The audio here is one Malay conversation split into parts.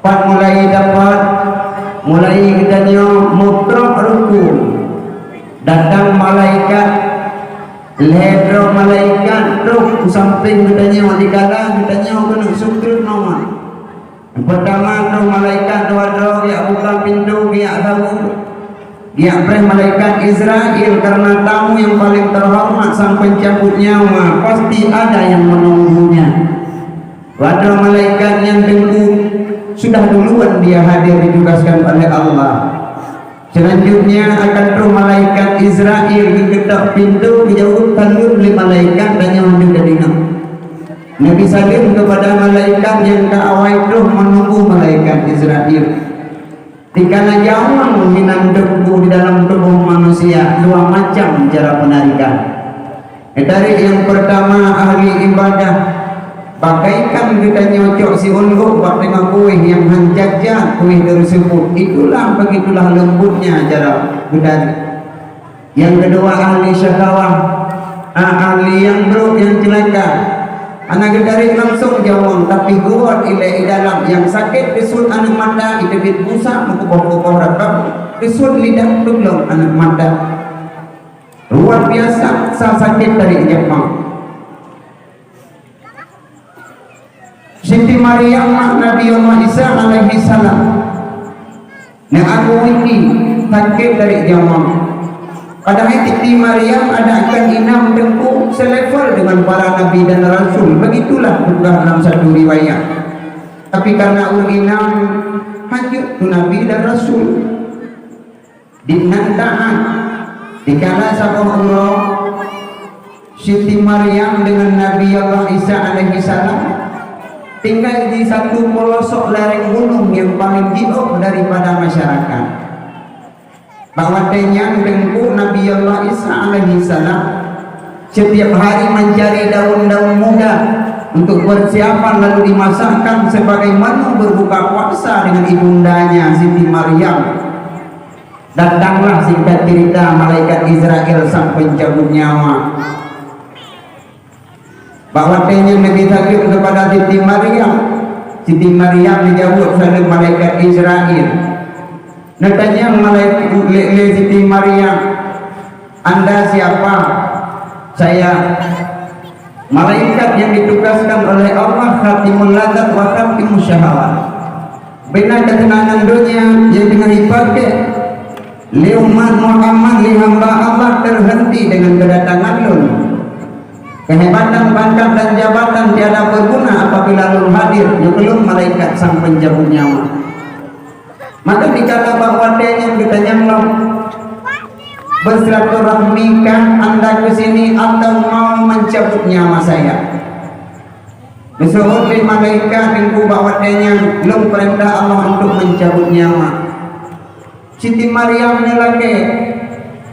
Pak mulai dapat, mulai kitanya mutrok ruku, datang malaikat, ledro malaikat terus samping kitanya dikala kitanya kena syukur nama. Pertama tu malaikat dua dia buka pintu dia tahu dia beri malaikat Israel karena tamu yang paling terhormat sang pencabut nyawa pasti ada yang menunggunya. Wadah malaikat yang tengku sudah duluan dia hadir ditugaskan oleh Allah. Selanjutnya akan terus malaikat Israel diketok pintu dijauh tandur oleh malaikat dan yang ada di dalam. Nabi salim kepada malaikat yang keawal itu menunggu malaikat Israel. Dikala jauh minang debu di dalam tubuh manusia dua macam cara penarikan. Dari yang pertama ahli ibadah. Bagaikan kita nyocok si ungguk buat dengan kuih yang hanjajah kuih tersebut. Itulah begitulah lembutnya cara budari. Yang kedua ahli syahwah, ahli yang buruk yang celaka. Anak gedari langsung jawab tapi kuat ilai dalam yang sakit disut anak mata itu busa mengubah-ubah rakam disut lidah belum anak mata. Luar biasa sakit dari Jepang. Siti Maryam Nabi Allah Isa alaihi salam. Yang aku ini sakit dari jawab. Padahal Siti Maryam ada akan inam dengku selevel dengan para nabi dan rasul. Begitulah juga dalam satu riwayat. Tapi karena inam hajat tu nabi dan rasul. Dinantaan dikala sabah Allah Siti Maryam dengan Nabi Allah Isa alaihi salam tinggal di satu pelosok lereng gunung yang paling jauh daripada masyarakat. Bahwa yang dengku Nabi Allah Isa alaihi salam setiap hari mencari daun-daun muda untuk persiapan lalu dimasakkan sebagai menu berbuka puasa dengan ibundanya Siti Maryam. Datanglah singkat cerita malaikat Israel sang pencabut nyawa. Bahwa yang Nabi takut kepada Siti Maryam. Siti Maryam dijawab oleh malaikat Israel. Natanya malaikat Siti Maryam, Anda siapa? Saya malaikat yang ditugaskan oleh Allah khatimul ladzat wa khatimul syahawat. Benar ketenangan dunia yang dengan dipakai li umat Muhammad li hamba Allah terhenti dengan kedatangan lu. Kehebatan pangkat dan jabatan tiada berguna apabila lu hadir belum malaikat sang pencabut nyawa. Maka dikata bahwa dia yang kita nyamlong bersilaturahmikan Anda ke sini atau mau mencabut nyawa saya. Disuruh oleh malaikat dengku bahwa dia yang belum perintah Allah untuk mencabut nyawa. Siti Maryam ini lagi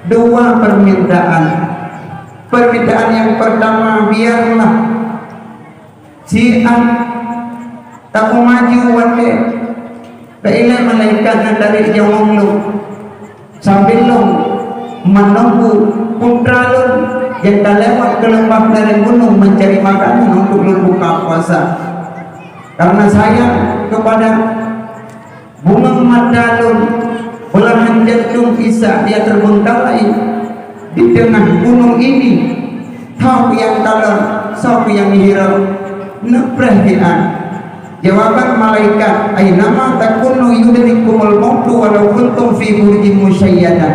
dua permintaan. Permintaan yang pertama, biarlah si tak maju wate kailah malaikat dari jauh lu sambil lu menunggu putra lu yang lewat ke lembah dari gunung mencari makanan untuk lu buka puasa. Karena sayang kepada bunga mata lu belahan jantung Isa dia terbengkalai di tengah gunung ini. Tahu yang kalah, tahu yang hirau, neperhatian. Jawaban malaikat, aynama takunu yudrikumul mautu walau kuntum fi burjin musyayyadah.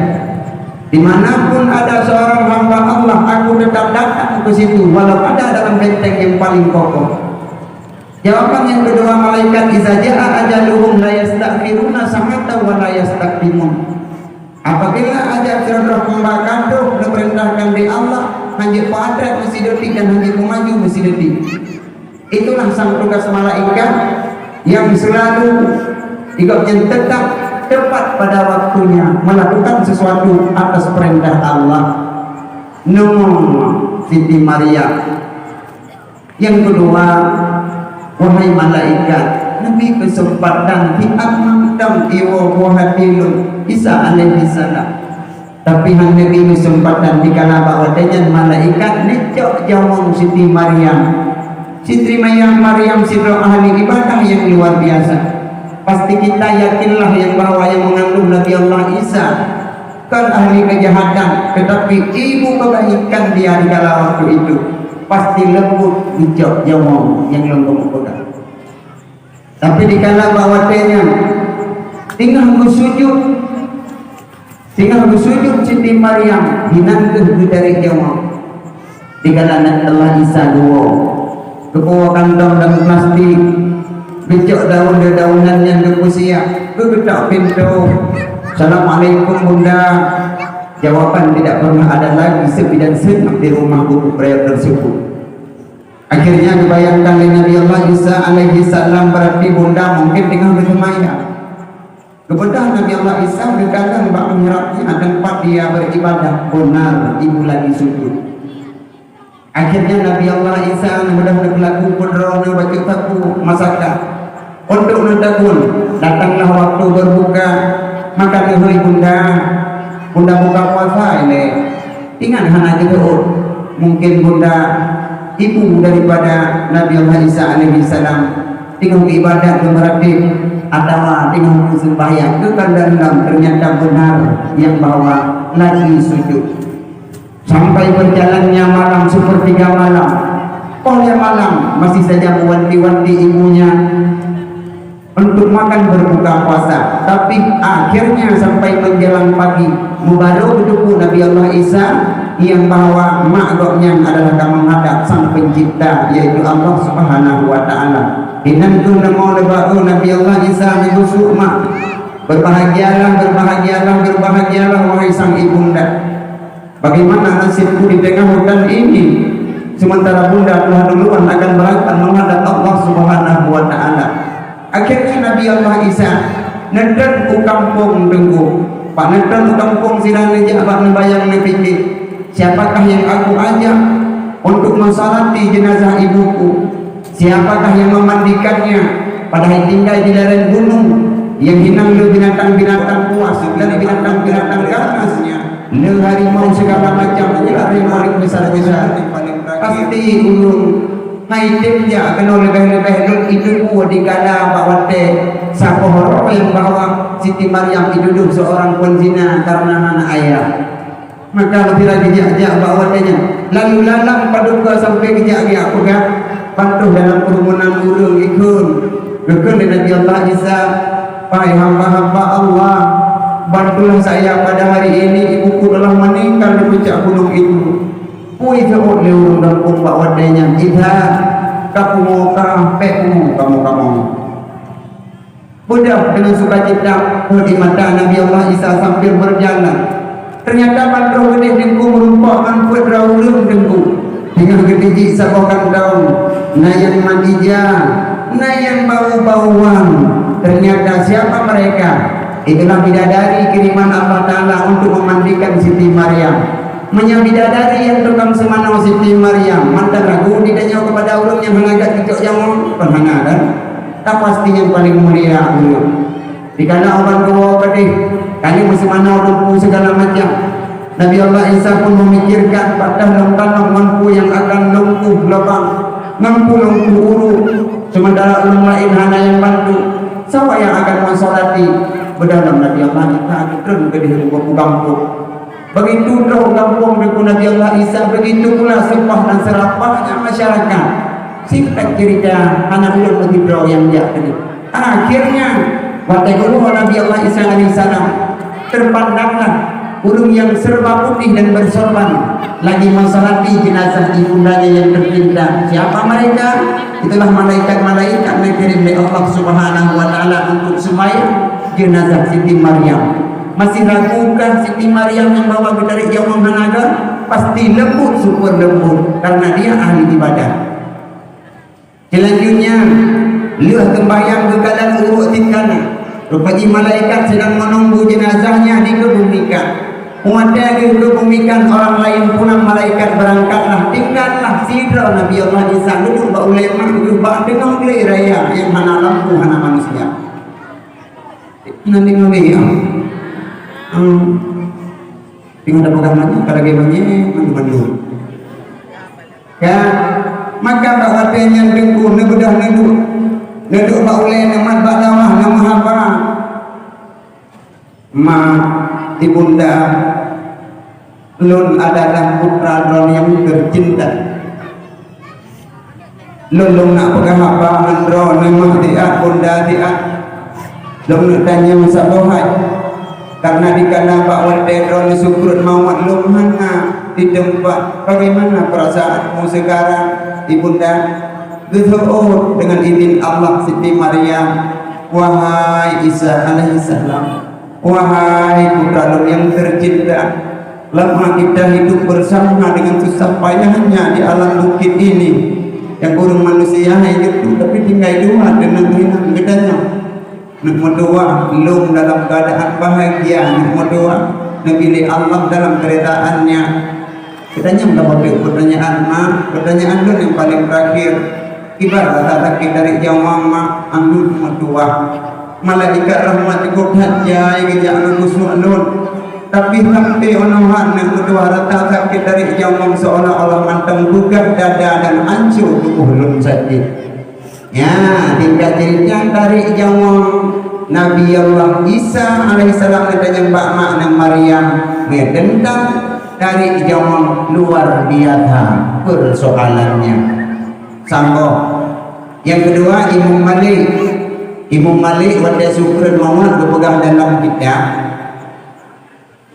Dimanapun ada seorang hamba Allah, aku tetap datang ke situ walau ada dalam benteng yang paling kokoh. Jawaban yang kedua malaikat, idza jaa ajaluhum la yastakhiruna sa'atan wa la yastaqdimun. Apabila ajal cerah pembakaran diperintahkan di Allah, hanya pada mesti detik dan hanya maju mesti detik. Itulah sang tugas malaikat yang selalu hidupnya tetap tepat pada waktunya melakukan sesuatu atas perintah Allah. Nomor Siti Maryam. Yang kedua, wahai malaikat, Nabi kesempatan hi'amam iwa wahadilun Isa alaihi salam. Tapi Nabi kesempatan dikala bahwa dengan malaikat necok jawab Siti Maryam. Siti Maryam sidro ahli ibadah yang luar biasa. pasti kita yakinlah yang bahwa yang mengandung Nabi Allah Isa kan ahli kejahatan, tetapi ibu kebaikan dia di kala waktu itu pasti lembut hijau jauh yang lembut pegang. Tapi di kala bawatnya tinggal bersujud Siti Maryam hinangkeuh dari jauh di kala Allah Isa dua kebawa kantong dan plastik becok daun-daunan yang kepusia kegetak pintu. Assalamualaikum bunda. Jawaban tidak pernah ada lagi sepi dan senyap di rumah buku pria tersebut. Akhirnya dibayangkan oleh Nabi Allah Isa alaihi salam, berarti bunda mungkin tengah bersemayam. Kebetulan Nabi Allah Isa berkata bak mihrabnya tempat dia beribadah, benar ibu lagi sujud. Akhirnya Nabi Allah Isa mudah berlaku pudra baca taku masakan untuk mentakun. Datanglah waktu berbuka, maka dihuri bunda buka puasa ini ingat hana gitu. Mungkin bunda ibu daripada Nabi Allah Isa alaihi salam tinggal ibadah berarti atau tinggal sembahyang itu kan dalam ternyata benar yang bahwa lagi sujud. Sampai berjalannya malam sepertiga malam, oleh malam masih saja mewanti-wanti ibunya untuk makan berbuka puasa. Tapi akhirnya sampai menjelang pagi mubarak berduku Nabi Allah Isa yang bahwa makhluknya adalah menghadap sang pencipta yaitu Allah Subhanahu wa taala. Hinantu namo lebau Nabi Allah Isa nibusuk mak. Berbahagialah wahai sang ibunda. Bagaimana nasibku di tengah hutan ini sementara bunda telah duluan akan berangkat menghadap Allah Subhanahu wa taala. Akhirnya Nabi Allah Isa nedan ku kampung dengku. Pak nedan ku kampung silang aja abang nembayang nepikir siapakah yang aku ajak untuk mensalati jenazah ibuku? Siapakah yang memandikannya? Padahal tinggal di lereng gunung yang hinang binatang-binatang buas dan binatang-binatang ganasnya, harimau segala macam, harimau besar-besar. Pasti ulung haitimnya akan lebih-lebih itu di kala bawate sapohoro yang bawa Siti Maryam itu seorang penzina karena anak ayah. Maka lebih lagi jajak bawatenya lalu lalang paduka sampai kejak aku kan patuh dalam kerumunan ulung ikut Nabi Allah Isa. Wahai hamba-hamba Allah, bantulah saya pada hari ini, ibuku telah meninggal di puncak gunung itu. Pui seot leurung dan kumpak wadenya idha kapumoka pekmu kamu budak dengan sukacita di mata Nabi Allah Isa sambil berjalan. Ternyata bantuh gede dengku merupakan pedraulung dengku dengan gede sabokan daun nayan mandija nayan bau-bauan. Ternyata siapa mereka? Itulah bidadari kiriman Allah Ta'ala untuk memandikan Siti Maryam. Menyabidadari yang tukang semanau Siti Maryam. Mantan ragu didanya kepada ulung yang menagak kicok yang penhangaran. Tak pasti yang paling mulia ulung. Dikala orang tua pedih, kali semanau lumpuh segala macam. Nabi Allah Isa pun memikirkan pada lengkang mampu yang akan lumpuh lebang, mampu lumpuh ulu. Sementara ulung lain hana yang bantu. Siapa yang akan mensolati berdalam Nabi Allah Isa turun ke di kampung. Begitu roh kampung dengan Nabi Allah Isa, begitu pula sepah dan serapahnya masyarakat. Singkat cerita anak ulun begitu yang dia tadi. Akhirnya waktu itu Nabi Allah Isa alaihissalam terpandanglah ulun yang serba putih dan bersorban lagi mensolati jenazah ibundanya yang tercinta. Siapa mereka? Itulah malaikat-malaikat yang dikirim oleh Allah Subhanahu wa taala untuk sembahyang jenazah Siti Maryam. Masih ragukah Siti Maryam yang bawa dari jauh menghanaga? Pasti lembut, super lembut karena dia ahli ibadah. Selanjutnya, lihat sembahyang berkadang urut tingkana. Rupanya malaikat sedang menunggu jenazahnya dikebumikan. Umatnya dikebumikan, orang lain pulang malaikat berangkatlah. Tinggallah sidra Nabi Allah Isa duduk bak ulema duduk bak dengar gelai raya yang hana lampu hana manusia. Nanti ngomong ya. Tinggal ada pegangannya kalau gimana mandu. Ya, maka bawa yang dengku nebedah neduk bak ulema mat bak dawah nama ibunda, lun adalah putra dron yang tercinta. Lun nak pegang apa mandro nama dia bunda dia. Lun nak tanya masa bohai. Karena dikala Pak Wate dron sukrut mawat lun mana di tempat. Bagaimana perasaanmu sekarang ibunda? Gezoot dengan izin Allah Siti Maryam. Wahai Isa alaihissalam, wahai putra lun yang tercinta, lama kita hidup bersama dengan susah payahnya di alam bukit ini, yang kurang manusia hidup tu tapi tinggal dua dengan hilang gedanya. Nak berdoa lum dalam keadaan bahagia, nak berdoa pilih Allah dalam keretaannya. Kitanya mendapat pertanyaan pertanyaan lun yang paling terakhir. Ibarat kata dari jawab ambil berdoa. Malaikat rahmat ikut hajjai kejak musuh alun. Tapi sampai onohan yang berdoa rata sakit dari jawab seolah-olah mantang buka dada dan hancur tubuh lun sakit. Ya, tingkat cerita dari jawab Nabi Allah Isa alaihissalam katanya Mbak Makna Maryam tentang dari jawab luar biasa persoalannya. Sambung. Yang kedua Imam Malik. Imam Malik wada syukur Muhammad berpegang dalam kitab.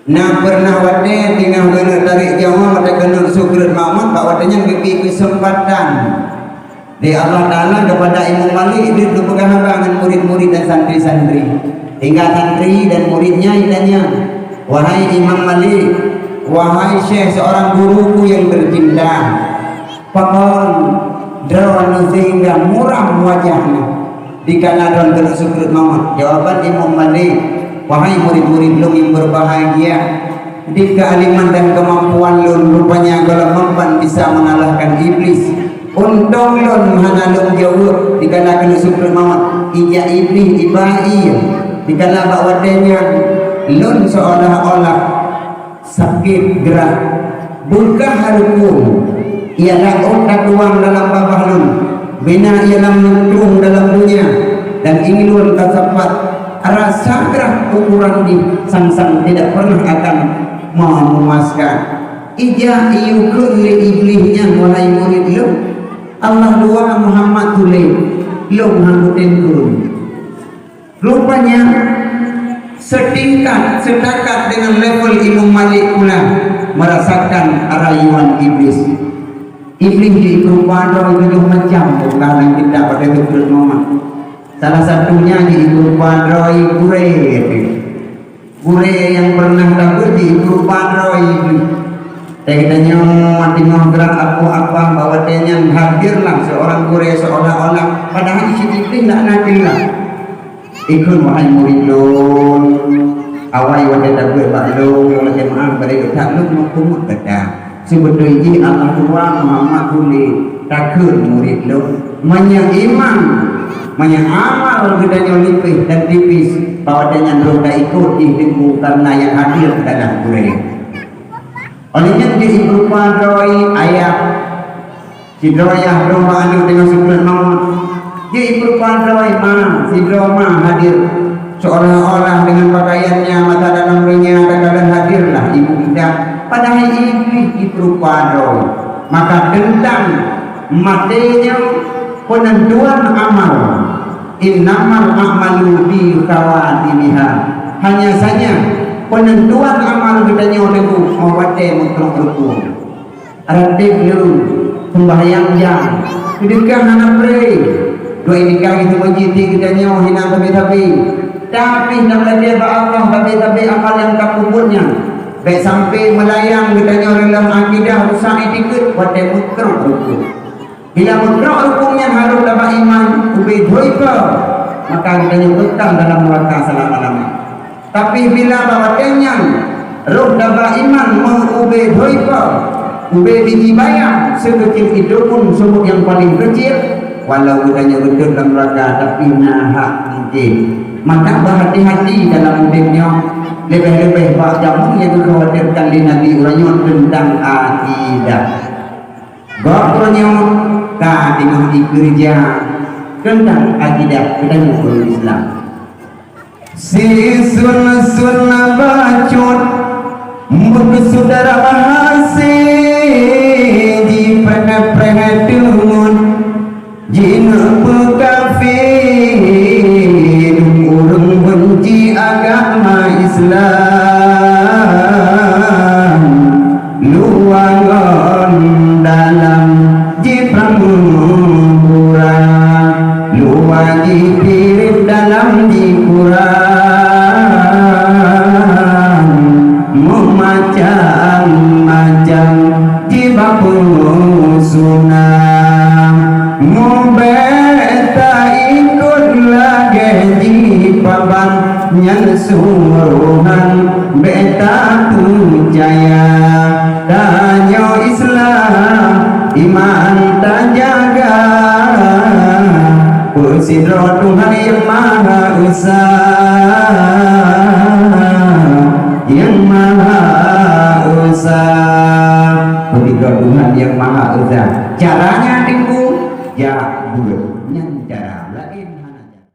Nah pernah wada tinggal kena tarik jawab wada kena syukur Muhammad pak wadanya bagi kesempatan di Allah Ta'ala kepada Imam Malik dia berpegang dengan murid-murid dan santri-santri. Hingga santri dan muridnya ditanya, wahai Imam Malik, wahai Syekh seorang guruku yang tercinta, pakon drone sehingga muram wajahnya dikala drone tersebut Muhammad. Jawaban Imam Malik, wahai murid-murid lu yang berbahagia, di kealiman dan kemampuan lu rupanya kalau mempan bisa mengalahkan iblis. Untung lun hana lun jawab dikala kena sebut Muhammad ija iblis ibai dikala bawadanya lun seolah-olah sakit gerak buka harukum ialah otak tuang dalam babah lun, bina ialah mentung dalam dunia, dan ingin lun tersepat rasa gerah ukuran di sang-sang tidak pernah akan memuaskan. Ija iu kulli iblisnya mulai murid lu Allah dua Muhammad tulih lu nganggutin kun. Rupanya setakat dengan level Imam Malik pula merasakan rayuan iblis. Iblis di perubahan roh 7 macam bukan kita pada Tuhan Muhammad. Salah satunya di perubahan roh gure yang pernah takut di perubahan roh iblis. Kita mati gerak apa bahwa dia hadirlah seorang gure seolah-olah padahal si iblis tak nakilah. Ikut wahai murid lun, awai wadah takut pak lun, macam maaf pada kita lun makumut kata. Sebetulnya Allah Tuhan Muhammad boleh takut murid lu menyeiman menyamal gedanya lipis dan tipis bahwa dia roda ikut dihidupku karena yang hadir dalam gurih. Olehnya di berupa roi ayat sidroyah roha anu dengan sebelum Muhammad di berupa roi si drama hadir seolah-olah dengan pakaiannya mata dalam rohnya kadang hadirlah ibu kita. Padahal iblis berupa roh. Maka tentang matinya penentuan amal, innamal a'malu bi khawatimiha. Hanya saja penentuan amal kita nyolebu awate mutlak ruku. Ratib lu sembahyang jam. Ketika anak pray, dua ini kali itu majiti kita nyoh hina tapi tapi nak dia Allah tapi amal yang kabulnya. Baik sampai melayang kita dalam akidah rusak etikut pada mutlak ruku. Bila mutlak rukunya harus dapat iman ubay dhoifa, maka kita nyebutkan dalam neraka selama-lamanya. Tapi bila bawatnya roh dapat iman mengubay dhoifa, ubay dibayang sekecil itu pun sebut yang paling kecil, walau kita betul dalam neraka tapi nahak mungkin. Maka berhati-hati dalam hidupnya. Lebih-lebih pak jamu yang dikhawatirkan di Nabi uranya tentang akidah. Bapaknya kadang di gereja tentang akidah kita Islam. si sun bacot saudara bahasi di pernah tungun jina pekafir urung benci agama Islam luangan dalam di pramurang luang di pirip dalam di kurang macam-macam di bapu sunang beta ikut lagi di papan yang suruhan beta percaya danyo Islam iman tak jaga persidro Tuhan yang maha esa yang maha esa persidro Tuhan yang maha esa caranya tinggu ya